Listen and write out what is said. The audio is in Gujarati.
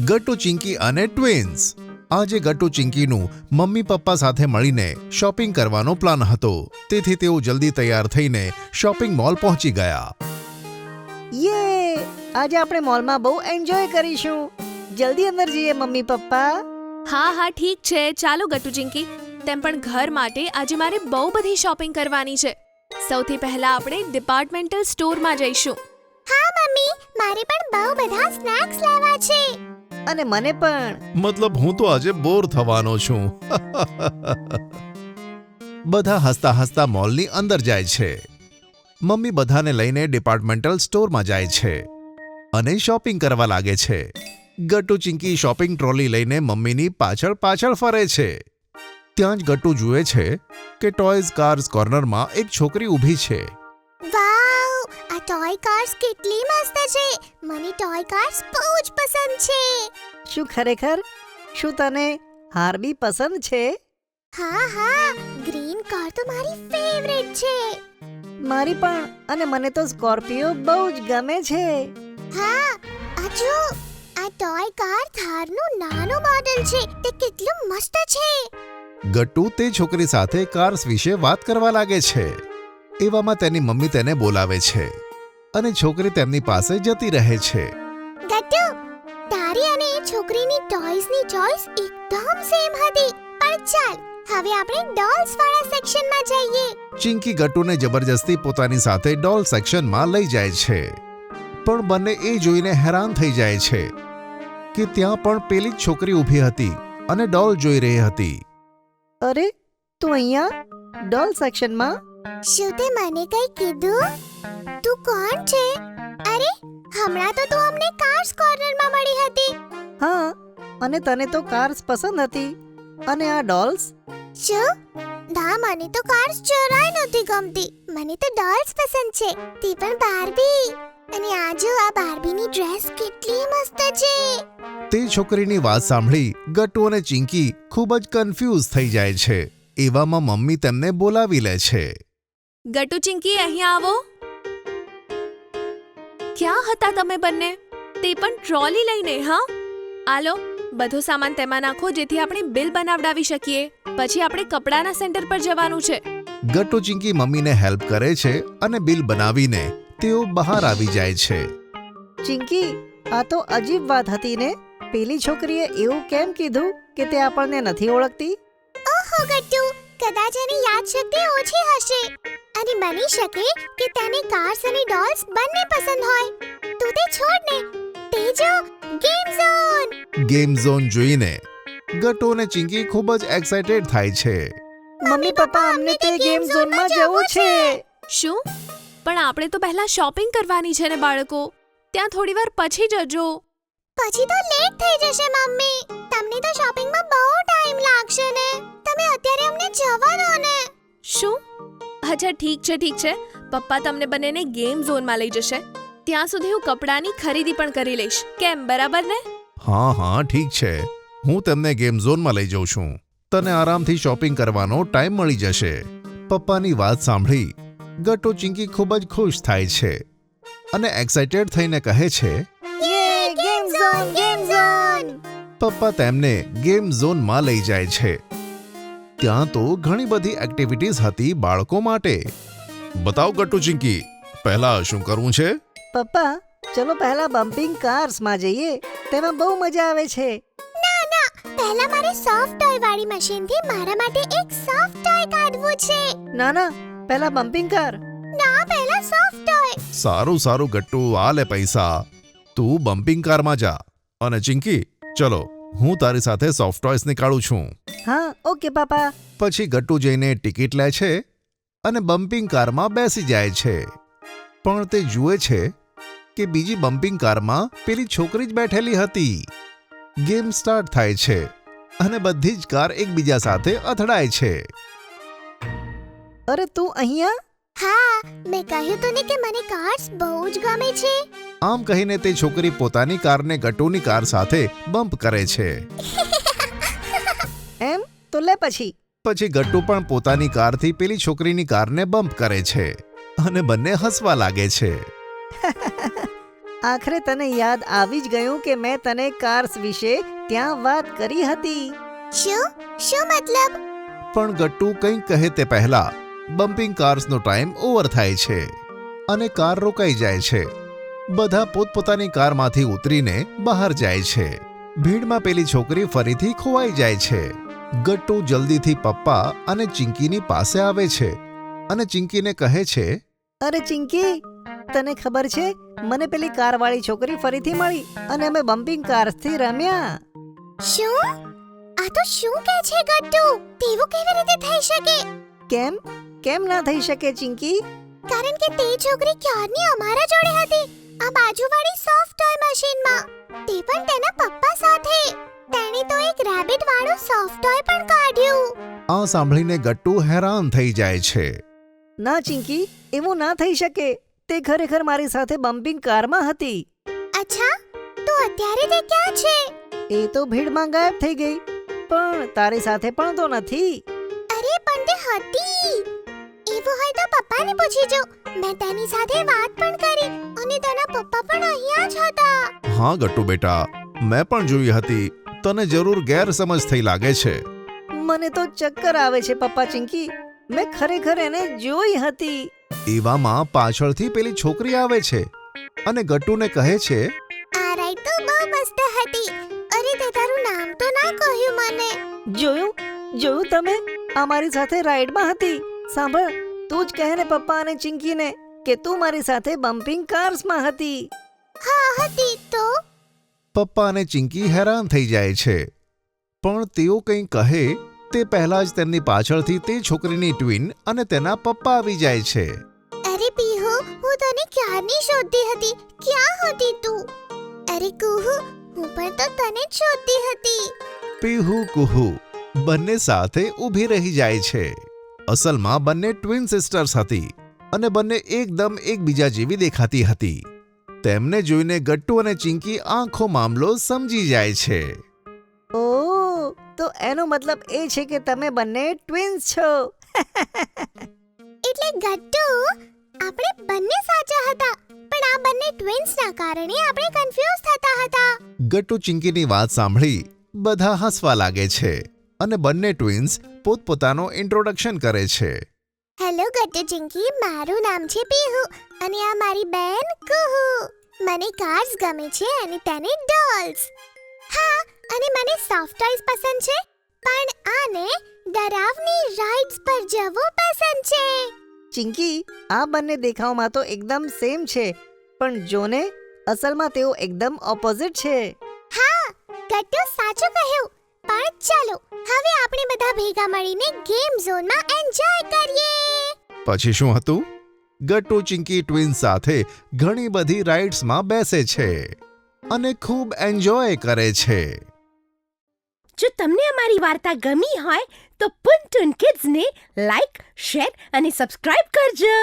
ગટ્ટુ ચિંકી અને ટ્વિન્સ. આજે ગટ્ટુ ચિંકીનું મમ્મી પપ્પા સાથે મળીને શોપિંગ કરવાનો પ્લાન હતો, તેથી તેઓ જલ્દી તૈયાર થઈને શોપિંગ મોલ પહોંચી ગયા. યે! આજે આપણે મોલમાં બહુ એન્જોય કરીશું. જલ્દી અંદર જઈએ મમ્મી પપ્પા. હા ઠીક છે, ચાલો ગટ્ટુ ચિંકી. તેમ પણ ઘર માટે આજે મારે બહુ બધી શોપિંગ કરવાની છે. સૌથી પહેલા આપણે ડિપાર્ટમેન્ટલ સ્ટોરમાં જઈશું. હા મમ્મી, મારે પણ બહુ બધા સ્નેક્સ લેવા છે. અને મને પણ. મતલબ હું તો આજે બોર થવાનો છું. બધા હસતા હસતા મોલની અંદર જાય છે. મમ્મી બધાને લઈને ડિપાર્ટમેન્ટલ સ્ટોરમાં જાય છે અને શોપિંગ કરવા લાગે છે. ગટ્ટુ ચિંકી શોપિંગ ટ્રોલી લઈને મમ્મીની પાછળ પાછળ ફરે છે. ત્યાં જ ગટ્ટુ જુએ છે કે ટોયઝ કાર્સ કોર્નરમાં એક છોકરી ઊભી છે. વાવ, આ ટોય કાર્સ કેટલી મસ્ત છે. મને ટોય કાર્સ બહુ જ પસંદ છે. શું ખરેખર? શું તને હાર બી પસંદ છે? હા, ગ્રીન કાર તો મારી ફેવરેટ છે. મારી પણ. અને મને તો સ્કોર્પિયો બહુ જ ગમે છે. હા, આ જો, આ ટોય કાર થારનું નાનું મોડેલ છે. તે કેટલું મસ્ત છે. ગટ્ટુ તે છોકરી સાથે કાર્સ વિશે વાત કરવા લાગે છે. એવામાં તેની મમ્મી તેને બોલાવે છે અને છોકરી તેમની પાસે જતી રહે છે. ગટ્ટુ, તારી અને એ છોકરીની ટોયઝની ચોઇસ એકદમ સેમ હતી. પણ ચાલ, હવે આપણે ડોલ્સ વાળા સેક્શનમાં જઈએ. ચિંકી ગટ્ટુને જબરજસ્તી પોતાની સાથે ડોલ સેક્શનમાં લઈ જાય છે. પણ બંને એ જોઈને હેરાન થઈ જાય છે કે ત્યાં પણ પેલી જ છોકરી ઊભી હતી અને ડોલ જોઈ રહી હતી. અરે, તું અહીંયા ડોલ સેક્શનમાં? શું તે મને કંઈ કીધું? તું કોણ છે? અરે, હમણાં તો તું અમને કાર્સ કોર્નરમાં મળી હતી. હા, અને તને તો કાર્સ પસંદ હતી. અને આ ડોલ્સ? શું? ના, મને તો કાર્સ જરાય નથી ગમતી. મને તો ડોલ્સ પસંદ છે, તે પણ બાર્બી. અને આ જો, આ બાર્બીની ડ્રેસ કેટલી મસ્ત છે. તે છોકરીની વાત સાંભળી ગટ્ટુ અને ચિંકી ખૂબ જ કન્ફ્યુઝ થઈ જાય છે. એવામાં મમ્મી તેમને બોલાવી લે છે. ગટ્ટુ ચિંકી, અહીંયા આવો. ક્યાં હતા તમે બંને? તે પણ ટ્રોલી લઈને? હા, આલો, બધો સામાન તેમાં નાખો જેથી આપણે બિલ બનાવડાવી શકીએ. પછી આપણે કપડાના સેન્ટર પર જવાનું છે. ગટ્ટુ ચિંકી મમ્મીને હેલ્પ કરે છે અને બિલ બનાવીને તેઓ બહાર આવી જાય છે. ચિંકી, આ તો અજીબ વાત હતી ને. પેલી છોકરીએ એવું કેમ કીધું કે તે આપણને નથી ઓળખતી? ઓહો ગટ્ટુ, કદાચ એની યાદશક્તિ ઓછી હશે અને બની શકે કે તેને કાર્સ અને ડોલ્સ બંને પસંદ હોય. તું તે છોડ ને. તે જો, ગેમ ઝોન. ગેમ ઝોન જોઈને ગટ્ટુ અને ચિંકી ખૂબ જ એક્સાઇટેડ થાય છે. મમ્મી પપ્પા, અમને તે ગેમ ઝોનમાં જવું છે. શું? પણ આપણે તો પહેલા શોપિંગ કરવાની છે ને બાળકો. ત્યાં થોડી વાર પછી જજો. પછી તો લેટ થઈ જશે મમ્મી. તમને તો શોપિંગમાં બહુ ટાઈમ લાગશે ને. તમે અત્યારે અમને જવા દો ને. શું? અચ્છા, ઠીક છે. પપ્પા તમને બંનેને ગેમ ઝોનમાં લઈ જશે. ત્યાં સુધી હું કપડાની ખરીદી પણ કરી લઈશ. કેમ, બરાબર ને? હા, ઠીક છે. હું તેમને ગેમ ઝોનમાં લઈ જઉં છું. તને આરામથી શોપિંગ કરવાનો ટાઈમ મળી જશે. પપ્પાની વાત સાંભળી ગટ્ટુ ચિંકી ખૂબ જ ખુશ થાય છે અને એક્સાઇટેડ થઈને કહે છે, યે, ગેમ ઝોન. પપ્પા તેમને ગેમ ઝોનમાં લઈ જાય છે. ત્યાં તો ઘણી બધી એક્ટિવિટીઝ હતી બાળકો માટે. બતાવ ગટ્ટુ ચિંકી, પહેલા શું કરવું છે? પપ્પા, ચલો પહેલા બમ્પિંગ કાર્સમાં જઈએ. તેમાં બહુ મજા આવે છે. ના, પહેલા મારે સોફ્ટ ટોય વાળી મશીનથી મારા માટે એક સોફ્ટ ટોય કાઢવું છે. ના, પહેલા બમ્પિંગ કાર. ના, પહેલા સોફ્ટ ટોય. સારું ગટ્ટુ, આ લે પૈસા. તું બમ્પિંગ કારમાં જા અને ચિંકી, ચલો હું તારી સાથે સોફ્ટ ટોયસ નીકાળું છું. હા, ઓકે પાપા. પછી ગટ્ટુ જઈને ટિકિટ લે છે અને બમ્પિંગ કારમાં બેસી જાય છે. પણ તે જુએ છે કે બીજી બમ્પિંગ કારમાં પેલી છોકરી જ બેઠેલી હતી. ગેમ સ્ટાર્ટ થાય છે અને બધી જ કાર એકબીજા સાથે અથડાય છે. અરે, તું અહીંયા? હા, મેં કહ્યું તો ને કે મને કાર્સ બહુ જ ગમે છે. આમ કહીને તે છોકરી પોતાની કારને ગટ્ટુની કાર સાથે બમ્પ કરે છે. એમ તો લે પછી. પછી ગટ્ટુ પણ પોતાની કારથી પેલી છોકરીની કારને બમ્પ કરે છે અને બંને હસવા લાગે છે. આખરે તને યાદ આવી જ ગયું કે મેં તને કાર્સ વિશે ત્યાં વાત કરી હતી. શું મતલબ? પણ ગટ્ટુ કંઈક કહે તે પહેલા બમ્પિંગ કાર્સનો ટાઈમ ઓવર થાય છે અને કાર રોકાઈ જાય છે. બધા પોતપોતાની કારમાંથી ઉતરીને બહાર જાય છે. ભીડમાં પેલી છોકરી ફરીથી ખોવાઈ જાય છે. ગટ્ટુ જલ્દીથી પપ્પા અને ચિંકીની પાસે આવે છે અને ચિંકીને કહે છે, અરે ચિંકી, તને ખબર છે મને પેલી કારવાળી છોકરી ફરીથી મળી અને અમે બમ્પિંગ કાર્સથી રમ્યા. શું? આ તો શું કહે છે ગટ્ટુ? તેવું કેવી રીતે થઈ શકે? કેમ ના થઈ શકે ચિંકી? કારણ કે તે છોકરી ક્યારની અમારા જોડે હતી, આ બાજુવાળી સોફ્ટ ટોય મશીનમાં. તે પણ તેના પપ્પા સાથે. તેણે તો એક રેબિટ વાળું સોફ્ટ ટોય પણ કાઢ્યું. આ સાંભળીને ગટ્ટુ હેરાન થઈ જાય છે. ના ચિંકી, એવું ના થઈ શકે. તે ખરેખર મારી સાથે બમ્પિંગ કારમાં હતી. અચ્છા, તો અત્યારે તે ક્યાં છે? એ તો ભીડમાં ગાયબ થઈ ગઈ, પણ તારી સાથે પણ તો નથી. અરે પણ તે હતી. એવું હોય તો પપ્પાને પૂછી જો. મેં તેની સાથે વાત પણ કરી અને તેના પપ્પા પણ અહીંયા જ હતા. હા ગટ્ટુ બેટા, મેં પણ જોઈ હતી. તને જરૂર ગેરસમજ થઈ લાગે છે. મને તો ચક્કર આવે છે પપ્પા ચિંકી. મેં ખરેખર એને જોઈ હતી. એવામાં પાછળથી પેલી છોકરી આવે છે અને ગટ્ટુને કહે છે, આ રાઈડ તો બહુ મસ્ત હતી. અરે તે તારું નામ તો ના કહ્યું મને. જોયું તમે? આ મારી સાથે રાઈડમાં હતી. સાંભળ, તું જ કહે ને પપ્પા અને ચિંકીને કે તું મારી સાથે બમ્પિંગ કાર્સમાં હતી. હા હતી તો. પપ્પા અને ચિંકી હેરાન થઈ જાય છે. પણ તેઓ કંઈ કહે તે પહેલા જ તેમની પાછળથી તે છોકરીની ટ્વિન અને તેના પપ્પા આવી જાય છે. અરે પીહુ, હું તને ક્યારની શોધતી હતી. ક્યાં હતી તું? અરે કુહુ, હું પણ તો તને જ શોધતી હતી. પીહુ કુહુ બંને સાથે ઊભી રહી જાય છે. અસલમાં બંને ટ્વિન સિસ્ટર્સ હતી અને બંને એકદમ એકબીજા જેવી દેખાતી હતી. તેમને જોઈને ગટ્ટુ અને ચિંકી આખો મામલો સમજી જાય છે. ઓહ, તો એનો મતલબ એ છે કે તમે બંને ટ્વિન્સ છો. એટલે ગટ્ટુ, આપણે બંને સાચા હતા, પણ આ બંને ટ્વિન્સના કારણે આપણે કન્ફ્યુઝ થતા હતા. ગટ્ટુ ચિંકીની વાત સાંભળી બધા હસવા લાગે છે અને બંને ટ્વિન્સ પોતપોતાનો ઇન્ટ્રોડક્શન કરે છે. હેલો ગટ્ટુ ચિંકી, મારું નામ છે પીહુ અને આ મારી બેન કુહુ. મને કાર્સ ગમે છે અને તેને ડોલ્સ. હા, અને મને સોફ્ટ ટોયસ પસંદ છે, પણ આને ડરાવની રાઇડ્સ પર જવું પસંદ છે. ચિંકી, આ બંને દેખાવમાં તો એકદમ સેમ છે, પણ જોને, અસલમાં તેઓ એકદમ ઓપોઝિટ છે. હા, ગટ્ટુ સાચું કહ્યું. પણ ચાલો હવે આપણે બધા ભેગા મળીને ગેમ ઝોનમાં એન્જોય કરીએ. પછી શું હતું? ગટ્ટુ ચિંકી ટ્વિન્સ સાથે ઘણી બધી રાઇડ્સમાં બેસે છે અને ખૂબ એન્જોય કરે છે. જો તમને અમારી વાર્તા ગમી હોય તો પુન ટુન કિડ્સને લાઈક, શેર અને સબસ્ક્રાઇબ કરજો.